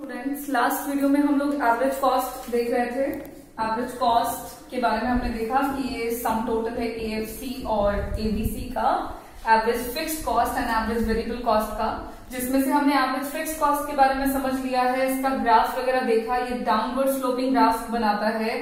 Students, last video में हम लोग एवरेज कॉस्ट देख रहे थे। एवरेज कॉस्ट के बारे में हमने देखा कि ये सम टोटल है एएफसी और एबीसी का, average fixed cost and average variable cost का, जिसमें से हमने एवरेज फिक्स्ड कॉस्ट के बारे में समझ लिया है। इसका ग्राफ वगैरह देखा, ये डाउनवर्ड स्लोपिंग ग्राफ बनाता है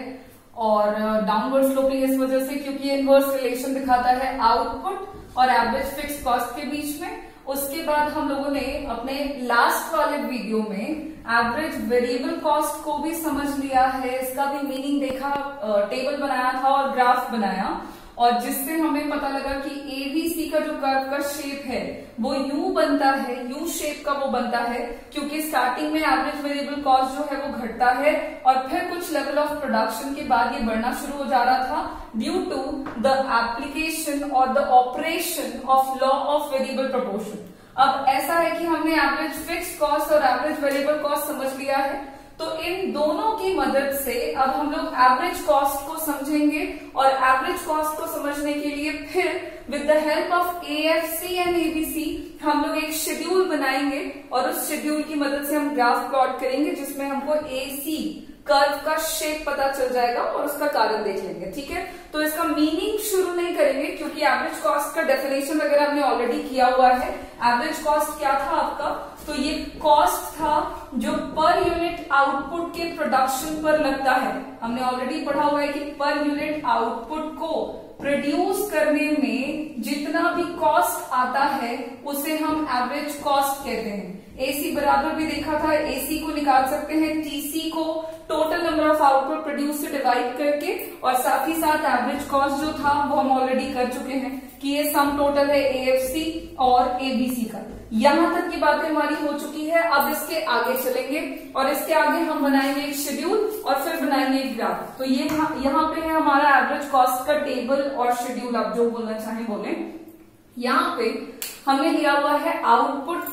और डाउनवर्ड स्लोपिंग इस वजह से क्योंकि ये इनवर्स रिलेशन दिखाता है आउटपुट और एवरेज फिक्स्ड कॉस्ट के बीच में। उसके बाद हम लोगों ने अपने लास्ट वाले वीडियो में एवरेज वेरिएबल कॉस्ट को भी समझ लिया है, इसका भी मीनिंग देखा, टेबल बनाया था और ग्राफ बनाया, और जिससे हमें पता लगा कि एबीसी का जो कर्व का शेप है वो यू बनता है, यू शेप का वो बनता है क्योंकि स्टार्टिंग में एवरेज वेरिएबल कॉस्ट जो है वो घटता है और फिर कुछ लेवल ऑफ प्रोडक्शन के बाद ये बढ़ना शुरू हो जा रहा था ड्यू टू द एप्लीकेशन और the operation of law of variable proportion. अब ऐसा है कि हमने एवरेज फिक्स्ड कॉस्ट और एवरेज वेरिएबल कॉस्ट समझ लिया है, तो इन दोनों की मदद से अब हम लोग एवरेज कॉस्ट को समझेंगे और एवरेज कॉस्ट को समझने के लिए फिर with the help of AFC and ABC हम लोग एक शेड्यूल बनाएंगे और उस शेड्यूल की मदद से हम ग्राफ प्लॉट करेंगे जिसमें हमको एसी कर्व का शेप पता चल जाएगा और उसका कारण देख लेंगे। ठीक है, तो इसका मीनिंग शुरू नहीं करेंगे क्योंकि एवरेज कॉस्ट का डेफिनेशन वगैरह हमने ऑलरेडी किया हुआ है। एवरेज कॉस्ट क्या था आपका, तो ये कॉस्ट था जो पर यूनिट आउटपुट के प्रोडक्शन पर लगता है। हमने ऑलरेडी पढ़ा हुआ है कि पर यूनिट आउटपुट को प्रोड्यूस करने में जितना भी कॉस्ट आता है उसे हम एवरेज कॉस्ट कहते हैं। एसी बराबर भी देखा था, एसी को निकाल सकते हैं टीसी को total number of output produce से डिवाइड करके, और साथ ही साथ एवरेज कॉस्ट जो था वो हम ऑलरेडी कर चुके हैं कि ये सम टोटल है एएफसी और एबीसी का। यहां तक की बातें हमारी हो चुकी है। अब इसके आगे चलेंगे और इसके आगे हम बनाएंगे एक शेड्यूल और फिर बनाएंगे एक ग्राफ। तो ये यहाँ पे है हमारा एवरेज कॉस्ट का टेबल और शेड्यूल, आप जो बोलना चाहें बोले। यहाँ पे हमने लिया हुआ है आउटपुट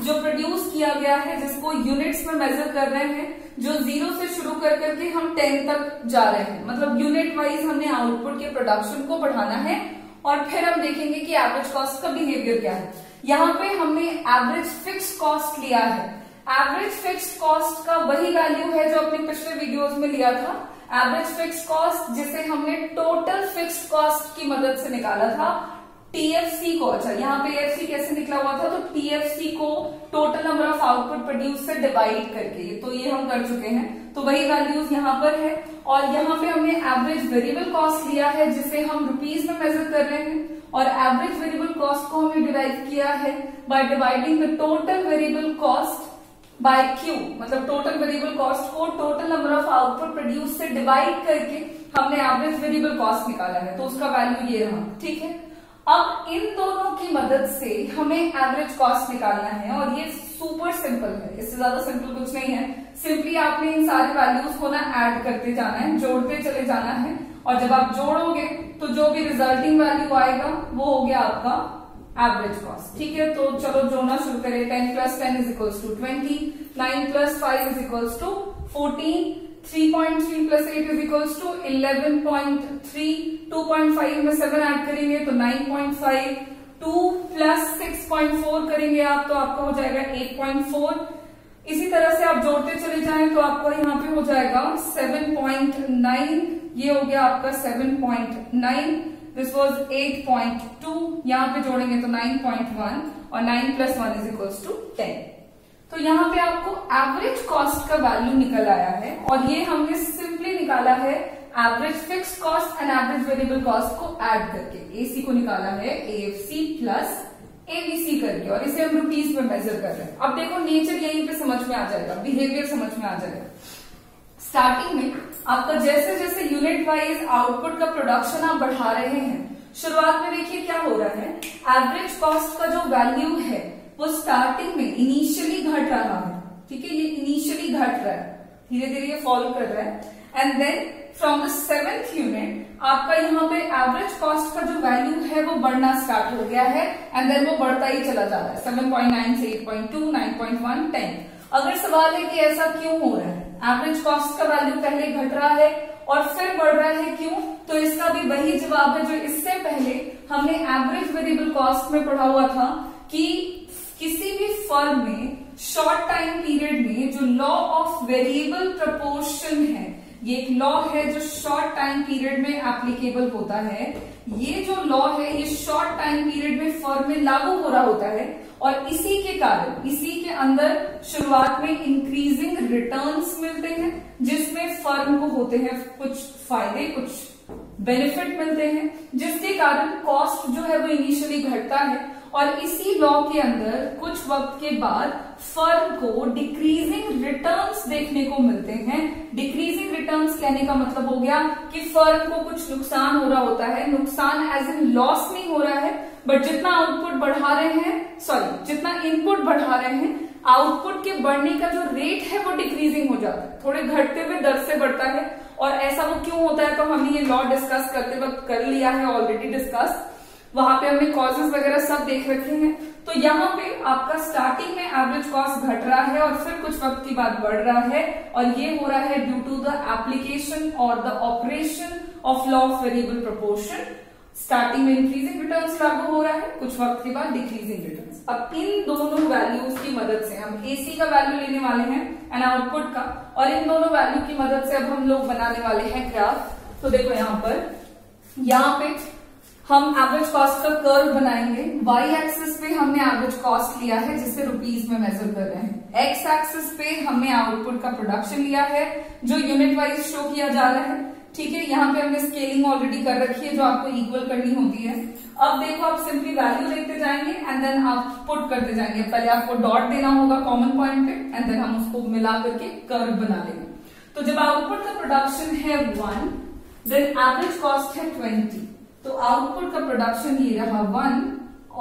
जो प्रोड्यूस किया गया है, जिसको यूनिट्स में मेजर कर रहे हैं, जो 0 से शुरू कर करके हम 10 तक जा रहे हैं। मतलब यूनिट वाइज हमने आउटपुट के प्रोडक्शन को बढ़ाना है और फिर हम देखेंगे कि एवरेज कॉस्ट का बिहेवियर क्या है। यहाँ पे हमने एवरेज फिक्स्ड कॉस्ट लिया है। एवरेज फिक्स्ड कॉस्ट का वही वैल्यू है जो अपने पिछले वीडियोस में लिया था, एवरेज फिक्स्ड कॉस्ट जिसे हमने टोटल फिक्स्ड कॉस्ट की मदद से निकाला था। टीएफसी को, अच्छा यहाँ पे एफसी कैसे निकला हुआ था, तो टीएफसी को total number of output produce से डिवाइड करके, तो ये हम कर चुके हैं। तो वही वैल्यूज यहाँ पर है और यहाँ पे हमने एवरेज वेरिएबल कॉस्ट लिया है जिसे हम रुपीज में मेजर कर रहे हैं, और एवरेज वेरिएबल कॉस्ट को हमने डिराइव किया है by dividing the total variable cost by Q. मतलब टोटल वेरिएबल कॉस्ट को total number of output produce से डिवाइड करके हमने एवरेज वेरिएबल कॉस्ट निकाला है, तो उसका वैल्यू ये रहा। ठीक है, अब इन दोनों की मदद से हमें एवरेज कॉस्ट निकालना है और ये सुपर सिंपल है, इससे ज्यादा सिंपल कुछ नहीं है। सिंपली आपने इन सारे वैल्यूज को ना ऐड करते जाना है, जोड़ते चले जाना है, और जब आप जोड़ोगे तो जो भी रिजल्टिंग वैल्यू आएगा वो हो गया आपका एवरेज कॉस्ट। ठीक है, तो चलो जोड़ना शुरू करें। 10 + 10 = 20, 9 + 5 = 14, 3.3 + 8 = 11.3, 2.5 में 7 ऐड करेंगे तो 9.5, 2 + 6.4 करेंगे आप तो आपका हो जाएगा 8.4। इसी तरह से आप जोड़ते चले जाएं तो आपको यहाँ पे हो जाएगा 7.9, ये हो गया आपका 7.9, दिस वॉज 8.2, यहाँ पे जोड़ेंगे तो 9.1 और 9 + 1 = 10। तो यहाँ पे आपको एवरेज कॉस्ट का वैल्यू निकल आया है और ये हमने सिंपली निकाला है average fixed cost and average variable cost को ऐड करके। एसी को निकाला है एएफसी प्लस एबीसी करके और इसे हम रुपीज में मेजर कर रहे हैं। अब देखो नेचर यहीं पे समझ में आ जाएगा, बिहेवियर समझ में आ जाएगा। स्टार्टिंग में आपका जैसे जैसे यूनिट वाइज आउटपुट का प्रोडक्शन आप बढ़ा रहे हैं, शुरुआत में देखिए क्या हो रहा है, एवरेज कॉस्ट का जो वैल्यू है वो स्टार्टिंग में इनिशियली घट रहा है। ठीक है, ये इनिशियली घट रहा है, धीरे धीरे ये फॉलो कर रहा है, and then from the 7th unit आपका यहाँ पे एवरेज कॉस्ट का जो वैल्यू है वो बढ़ना स्टार्ट हो गया है, एंड देन वो बढ़ता ही चला जा रहा है 7.9 से 8.2, 9.1, 10। अगर सवाल है कि ऐसा क्यों हो रहा है, एवरेज कॉस्ट का वैल्यू पहले घट रहा है और फिर बढ़ रहा है क्यों, तो इसका भी वही जवाब है जो इससे पहले हमने एवरेज वेरिएबल कॉस्ट में पढ़ा हुआ था कि किसी भी फर्म में शॉर्ट टाइम पीरियड में जो लॉ ऑफ वेरिएबल प्रपोर्शन है, ये एक लॉ है जो शॉर्ट टाइम पीरियड में एप्लीकेबल होता है। ये जो लॉ है ये शॉर्ट टाइम पीरियड में फर्म में लागू हो रहा होता है और इसी के कारण इसी के अंदर शुरुआत में इंक्रीजिंग रिटर्न्स मिलते हैं, जिसमें फर्म को होते हैं कुछ फायदे, कुछ बेनिफिट मिलते हैं, जिसके कारण कॉस्ट जो है वो इनिशियली घटता है और इसी लॉ के अंदर कुछ वक्त के बाद फर्म को डिक्रीजिंग रिटर्न्स देखने को मिलते हैं। डिक्रीजिंग रिटर्न्स कहने का मतलब हो गया कि फर्म को कुछ नुकसान हो रहा होता है, नुकसान एज इन लॉस नहीं हो रहा है, बट जितना आउटपुट बढ़ा रहे हैं, जितना इनपुट बढ़ा रहे हैं, आउटपुट के बढ़ने का जो रेट है वो डिक्रीजिंग हो जाता है, थोड़े घटते हुए दर से बढ़ता है। और ऐसा वो क्यों होता है तो हमने ये लॉ डिस्कस करते वक्त कर लिया है, ऑलरेडी डिस्कस, वहां पे हमने कॉजेस वगैरह सब देख रखे हैं। तो यहाँ पे आपका स्टार्टिंग में एवरेज कॉस्ट घट रहा है और फिर कुछ वक्त के बाद बढ़ रहा है और ये हो रहा है ड्यू टू द एप्लीकेशन और the operation of law of variable proportion. Starting में इंक्रीजिंग रिटर्न्स लागू हो रहा है, कुछ वक्त के बाद डिक्रीजिंग रिटर्न्स। अब इन दोनों वैल्यूज की मदद से हम एसी का वैल्यू लेने वाले हैं एंड आउटपुट का, और इन दोनों वैल्यू की मदद से अब हम लोग बनाने वाले हैं ग्राफ। तो देखो यहाँ पे हम एवरेज कॉस्ट का कर्व बनाएंगे। वाई एक्सिस पे हमने एवरेज कॉस्ट लिया है जिसे रुपीज में मेजर कर रहे हैं। एक्स एक्सिस पे हमने आउटपुट का प्रोडक्शन लिया है जो यूनिट वाइज शो किया जा रहा है। ठीक है, यहाँ पे हमने स्केलिंग ऑलरेडी कर रखी है जो आपको इक्वल करनी होती है। अब देखो आप सिंपली वैल्यू देखते जाएंगे एंड देन आप पुट करते जाएंगे। पहले आपको डॉट देना होगा कॉमन पॉइंट पे एंड देन हम उसको मिला करके कर्व बना लेंगे। तो जब आउटपुट का प्रोडक्शन है 1, देन एवरेज कॉस्ट है 20, तो आउटपुट का प्रोडक्शन ये रहा 1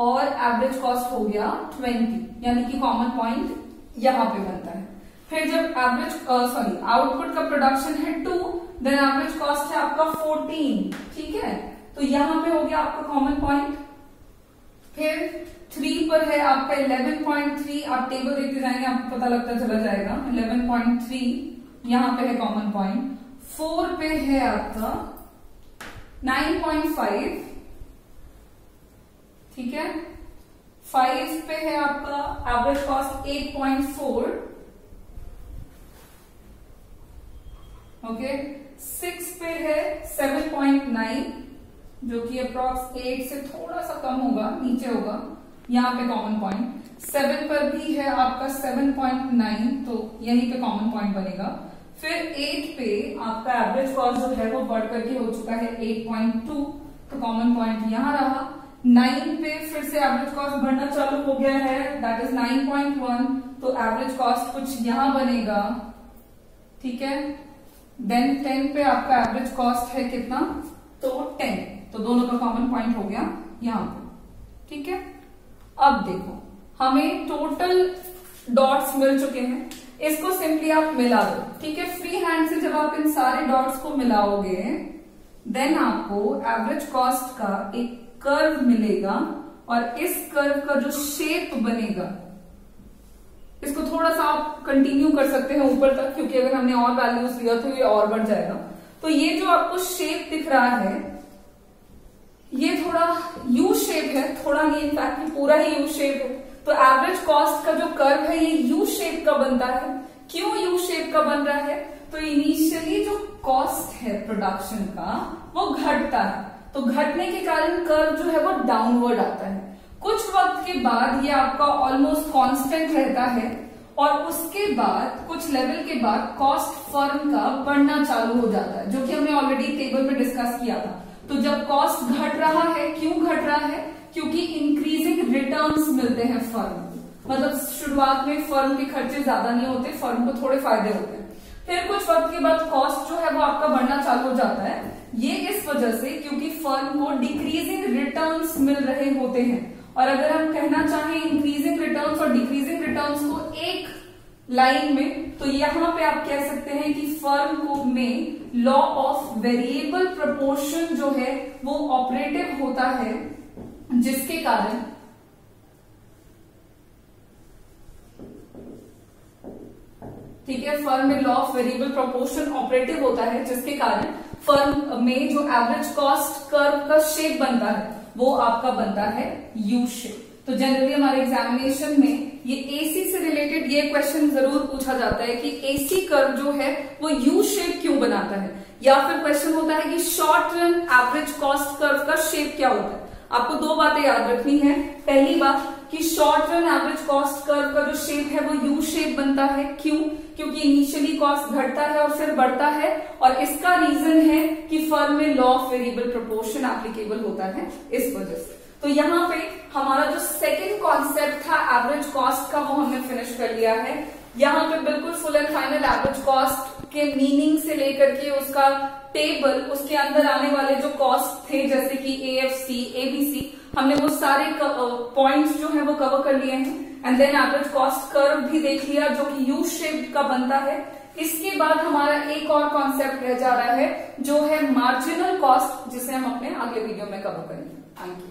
और एवरेज कॉस्ट हो गया 20, यानी कि कॉमन पॉइंट यहां पे बनता है। फिर जब आउटपुट का प्रोडक्शन है 2, देन एवरेज कॉस्ट है आपका 14। ठीक है, तो यहां पे हो गया आपका कॉमन पॉइंट। फिर 3 पर है आपका 11.3, आप टेबल देखते जाएंगे आपको पता लगता चला जाएगा। 11.3 यहां पे है कॉमन पॉइंट। 4 पे है आपका 9.5, ठीक है। 5 पे है आपका एवरेज कॉस्ट 8.4, ओके। 6 पे है 7.9 जो कि अप्रॉक्स 8 से थोड़ा सा कम होगा, नीचे होगा, यहाँ पे कॉमन पॉइंट। 7 पर भी है आपका 7.9, तो यहीं पे कॉमन पॉइंट बनेगा। फिर 8 पे आपका एवरेज कॉस्ट जो है वो बढ़ करके हो चुका है 8.2, तो कॉमन पॉइंट यहां रहा। 9 पे फिर से एवरेज कॉस्ट बढ़ना चालू हो गया है, दैट इज 9.1, तो एवरेज कॉस्ट कुछ यहां बनेगा। ठीक है, देन 10 पे आपका एवरेज कॉस्ट है कितना, तो 10, तो दोनों का कॉमन पॉइंट हो गया यहां पे। ठीक है, अब देखो हमें टोटल डॉट्स मिल चुके हैं, इसको सिंपली आप मिला दो। ठीक है, फ्री हैंड से जब आप इन सारे डॉट्स को मिलाओगे देन आपको एवरेज कॉस्ट का एक कर्व मिलेगा और इस कर्व का जो शेप बनेगा, इसको थोड़ा सा आप कंटिन्यू कर सकते हैं ऊपर तक, क्योंकि अगर हमने और वैल्यूज लिया तो ये और बढ़ जाएगा। तो ये जो आपको शेप दिख रहा है ये थोड़ा यू शेप है, थोड़ा नहीं, इनफैक्ट पूरा ही यू शेप है। तो एवरेज कॉस्ट का जो कर्व है ये यू शेप का बनता है। क्यों यू शेप का बन रहा है, तो इनिशियली जो कॉस्ट है प्रोडक्शन का वो घटता है, तो घटने के कारण कर्व जो है वो डाउनवर्ड आता है। कुछ वक्त के बाद ये आपका ऑलमोस्ट कांस्टेंट रहता है और उसके बाद कुछ लेवल के बाद कॉस्ट फर्म का बढ़ना चालू हो जाता है, जो कि हमने ऑलरेडी टेबल में डिस्कस किया था। तो जब कॉस्ट घट रहा है, क्यों घट रहा है, क्योंकि इंक्रीजिंग रिटर्न्स मिलते हैं फर्म को, मतलब शुरुआत में फर्म के खर्चे ज्यादा नहीं होते, फर्म को थोड़े फायदे होते हैं। फिर कुछ वक्त के बाद कॉस्ट जो है वो आपका बढ़ना चालू हो जाता है, ये इस वजह से क्योंकि फर्म को डिक्रीजिंग रिटर्न्स मिल रहे होते हैं। और अगर हम कहना चाहें इंक्रीजिंग रिटर्न्स और डिक्रीजिंग रिटर्न्स को एक लाइन में, तो यहां पे आप कह सकते हैं कि फर्म को में लॉ ऑफ वेरिएबल प्रपोर्शन जो है वो ऑपरेटिव होता है, जिसके कारण ठीक है, फर्म में law of variable proportion operative होता है, जिसके कारण फर्म में जो एवरेज कॉस्ट कर्व का शेप बनता है वो आपका बनता है यू शेप। तो जनरली हमारे एग्जामिनेशन में ये एसी से रिलेटेड ये क्वेश्चन जरूर पूछा जाता है कि एसी कर्व जो है वो यू शेप क्यों बनाता है, या फिर क्वेश्चन होता है कि short run average cost curve का शेप क्या होता है। आपको दो बातें याद रखनी है। पहली बात कि short run average cost curve का जो शेप है वो यू शेप बनता है। क्यों? क्योंकि इनिशियली कॉस्ट घटता है और फिर बढ़ता है, और इसका रीजन है कि फर्म में law of variable proportion applicable होता है इस वजह से। तो यहाँ पे हमारा जो सेकेंड कॉन्सेप्ट था एवरेज कॉस्ट का वो हमने फिनिश कर लिया है। यहाँ पे बिल्कुल full and final average cost के मीनिंग से लेकर के उसका टेबल, उसके अंदर आने वाले जो कॉस्ट थे जैसे कि AFC, ABC, हमने वो सारे पॉइंट्स जो है वो कवर कर लिए हैं। And then average cost curve भी देख लिया जो कि यू शेप का बनता है। इसके बाद हमारा एक और कॉन्सेप्ट रह जा रहा है जो है मार्जिनल कॉस्ट, जिसे हम अपने अगले वीडियो में कवर करेंगे। Thank you.